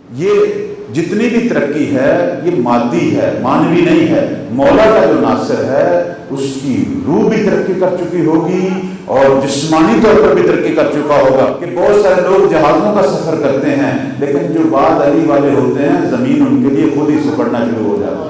یہ جتنی بھی ترقی ہے یہ مادی ہے، مانوی نہیں ہے۔ مولا کا جو ناصر ہے اس کی روح بھی ترقی کر چکی ہوگی اور جسمانی طور پر بھی ترقی کر چکا ہوگا کہ بہت سارے لوگ جہازوں کا سفر کرتے ہیں، لیکن جو بعد علی والے ہوتے ہیں زمین ان کے لیے خود ہی سکڑنا شروع ہو جاتی ہے۔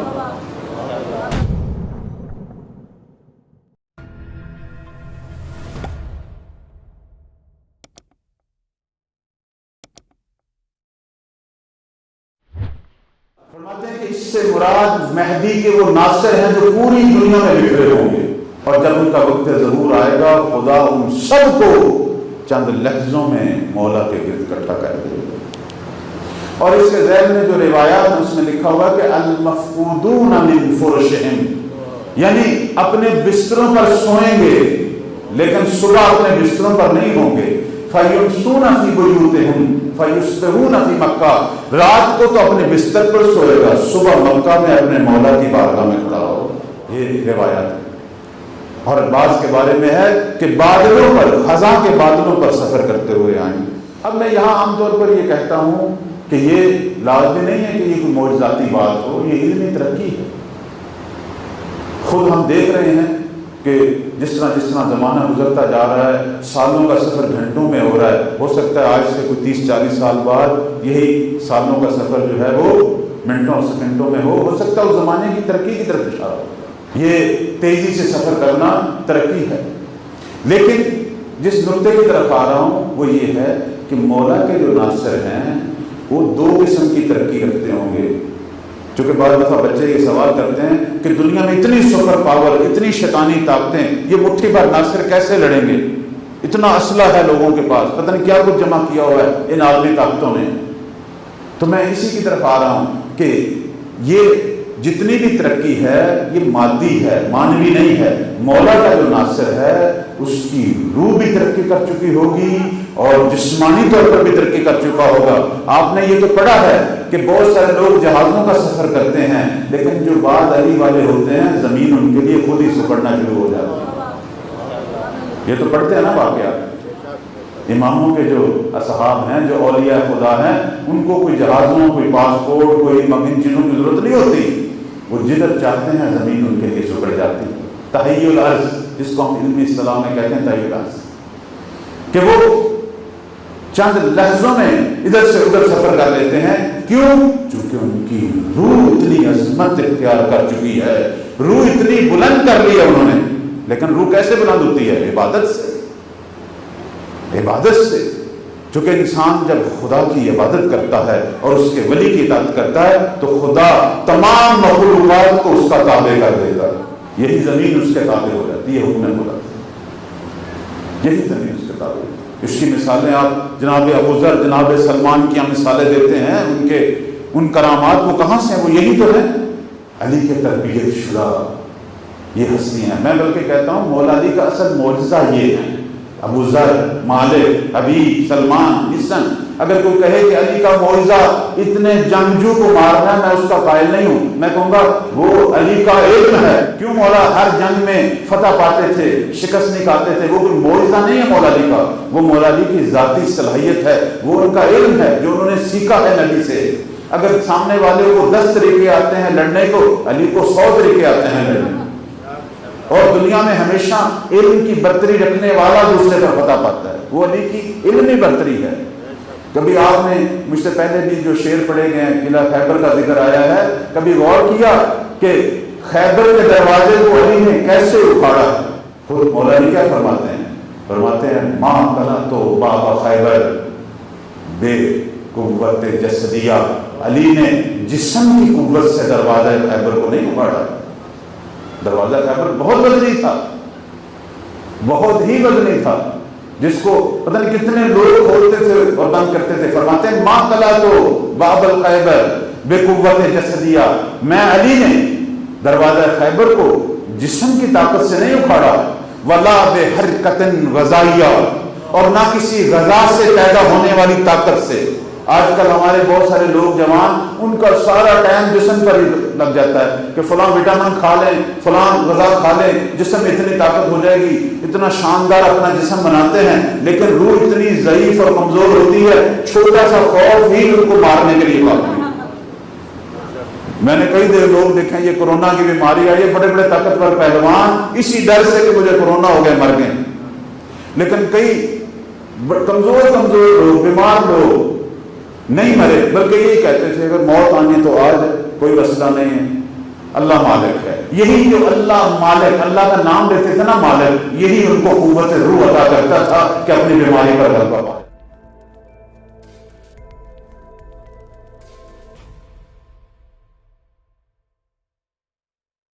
فرماتے ہیں کہ اس سے مراد مہدی کے وہ ناصر ہیں جو پوری دنیا میں بکھرے ہوں گے، اور جب ان کا وقت ظہور آئے گا خدا ان سب کو چند لحظوں میں مولا کے گرد اکٹھا کر دے گا۔ اور اس کے ذیل میں جو روایات ہیں اس میں لکھا ہوا کہ المفقودون من فرشہم، یعنی اپنے بستروں پر سوئیں گے لیکن صبح اپنے بستروں پر نہیں ہوں گے۔ فَيُمْسُونَ فِي بُيُوتِهِمْ فَيُصْبِحُونَ فِي مَكَّةَ، رات کو تو اپنے بستر پر سوئے گا، صبح مکہ میں اپنے مولا کی بارگاہ میں کھڑا ہوگا۔ یہ روایات ہے۔ اور بعض کے بارے میں ہے کہ بادلوں پر، خزاں کے بادلوں پر سفر کرتے ہوئے آئیں۔ اب میں یہاں عام طور پر یہ کہتا ہوں کہ یہ لازمی نہیں ہے کہ یہ کوئی معجزاتی بات ہو، یہ علمی ترقی ہے۔ خود ہم دیکھ رہے ہیں کہ جس طرح زمانہ گزرتا جا رہا ہے، سالوں کا سفر گھنٹوں میں ہو رہا ہے۔ ہو سکتا ہے آج سے کوئی 30-40 سال بعد یہی سالوں کا سفر جو ہے وہ منٹوں اور سیکنڈوں میں ہو سکتا ہے اس زمانے کی ترقی کی طرف اشارہ ہو۔ یہ تیزی سے سفر کرنا ترقی ہے۔ لیکن جس نقطے کی طرف آ رہا ہوں وہ یہ ہے کہ مولا کے جو ناصر ہیں وہ دو قسم کی ترقی رکھتے ہوں گے۔ چونکہ بعض دفعہ بچے یہ سوال کرتے ہیں کہ دنیا میں اتنی سپر پاور، اتنی شیطانی طاقتیں، یہ مٹھی بھر ناصر کیسے لڑیں گے؟ اتنا اسلحہ ہے لوگوں کے پاس، پتہ نہیں کیا کچھ جمع کیا ہوا ہے ان عالمی طاقتوں نے۔ تو میں اسی کی طرف آ رہا ہوں کہ یہ جتنی بھی ترقی ہے یہ مادی ہے، مانوی نہیں ہے۔ مولا کا جو ناصر ہے اس کی روح بھی ترقی کر چکی ہوگی اور جسمانی طور پر بھی ترقی کر چکا ہوگا۔ آپ نے یہ تو پڑھا ہے کہ بہت سارے لوگ جہازوں کا سفر کرتے ہیں، لیکن جو بعد علی والے ہوتے ہیں زمین ان کے لیے خود ہی سکڑنا شروع ہو جاتی ہے۔ یہ تو پڑھتے ہیں نا واقعات۔ اماموں کے جو اصحاب ہیں، جو اولیاء خدا ہیں، ان کو کوئی جہازوں، کوئی پاسپورٹ، کوئی ان چیزوں کی ضرورت نہیں ہوتی، وہ جدھر چاہتے ہیں زمین ان کے لیے سکڑ جاتی ہے۔ تحیی الارض، جس کو ہم علمی اصطلاح میں کہتے ہیں تحیی الارض، کہ وہ چند لحظوں میں ادھر سے ادھر سفر کر لیتے ہیں۔ کیوں؟ چونکہ ان کی روح اتنی عظمت اختیار کر چکی ہے، روح اتنی بلند کر لی ہے انہوں نے۔ لیکن روح کیسے بلند ہوتی ہے؟ عبادت سے، عبادت سے۔ چونکہ انسان جب خدا کی عبادت کرتا ہے اور اس کے ولی کی اطاعت کرتا ہے تو خدا تمام مخلوقات کو اس کا تابع کر دیتا ہے۔ یہی زمین اس کے تابع ہو جاتی ہے، حکم خدا، یہی زمین اس کے تابع۔ اس کی مثالیں آپ جناب ابو ذر، جناب سلمان کی ہم مثالیں دیتے ہیں، ان کرامات وہ کہاں سے ہیں؟ وہ یہی تو ہیں، علی کے تربیت شدہ یہ ہستیاں۔ میں بلکہ کہتا ہوں مولا علی کا اصل معجزہ یہ ہے۔ ابو ذر، مالک، حبیب، سلمان، حسن، اگر کوئی کہے کہ علی کا معجزہ اتنے جنگجو کو مارنا، میں اس کا قائل نہیں ہوں۔ میں کہوں گا وہ علی کا علم ہے۔ کیوں مولا ہر جنگ میں فتح پاتے تھے، شکست نہیں کھاتے تھے؟ وہ کوئی معجزہ نہیں ہے مولا علی کا، وہ مولا علی کی ذاتی صلاحیت ہے، وہ ان کا علم ہے جو انہوں نے سیکھا ہے نبی سے۔ اگر سامنے والے کو 10 طریقے آتے ہیں لڑنے کو، علی کو 100 طریقے آتے ہیں لڑنے۔ اور دنیا میں ہمیشہ علم کی برتری رکھنے والا دوسرے پر فتح پاتا ہے، وہ علی کی علمی برتری ہے۔ کبھی آپ نے مجھ سے پہلے بھی جو شعر پڑھے گئے ہیں، قلعہ خیبر کا ذکر آیا ہے، کبھی غور کیا کہ خیبر کے دروازے کو علی نے کیسے اکھاڑا؟ خود مولا علی کیا فرماتے ہیں؟ فرماتے ہیں ماں کلا تو بابا خیبر بے قوت جسدیہ، علی نے جسم کی قوت سے دروازہ خیبر کو نہیں اکھاڑا۔ دروازہ خیبر بہت وزنی تھا، بہت ہی وزنی تھا، جس کو پتہ نہیں کتنے لوگ کھولتے تھے اور بند کرتے تھے۔ فرماتے ہیں ماں کلا تو باب الخیبر بے قوت جسدیہ، میں علی نے دروازہ خیبر کو جسم کی طاقت سے نہیں اکھاڑا، ولا بے حرکت غذائیہ، اور نہ کسی غذا سے پیدا ہونے والی طاقت سے۔ آج کل ہمارے بہت سارے لوگ جوان، ان کا سارا ٹائم جسم پر ہی لگ جاتا ہے کہ فلاں وٹامن کھا لیں، فلاں غذا کھا لیں، جسم میں اتنی طاقت ہو جائے گی، اتنا شاندار اپنا جسم بناتے ہیں، لیکن روح اتنی ضعیف اور کمزور ہوتی ہے، چھوٹا سا خوف ہی ان کو مارنے کے لیے کافی ہے۔ میں نے کئی دیر لوگ دیکھیں، یہ کورونا کی بیماری آئی ہے، بڑے بڑے طاقتور پہلوان اسی ڈر سے کہ مجھے کورونا ہو گئے مر گئے، لیکن کئی کمزور لوگ، بیمار لوگ نہیں مرے، بلکہ یہی کہتے تھے اگر موت آنی تو آج، کوئی مسئلہ نہیں ہے، اللہ مالک ہے۔ یہی جو اللہ مالک، اللہ کا نام لیتے تھے نا مالک، یہی ان کو قوت روح عطا کرتا تھا کہ اپنی بیماری پر غلبہ پائے۔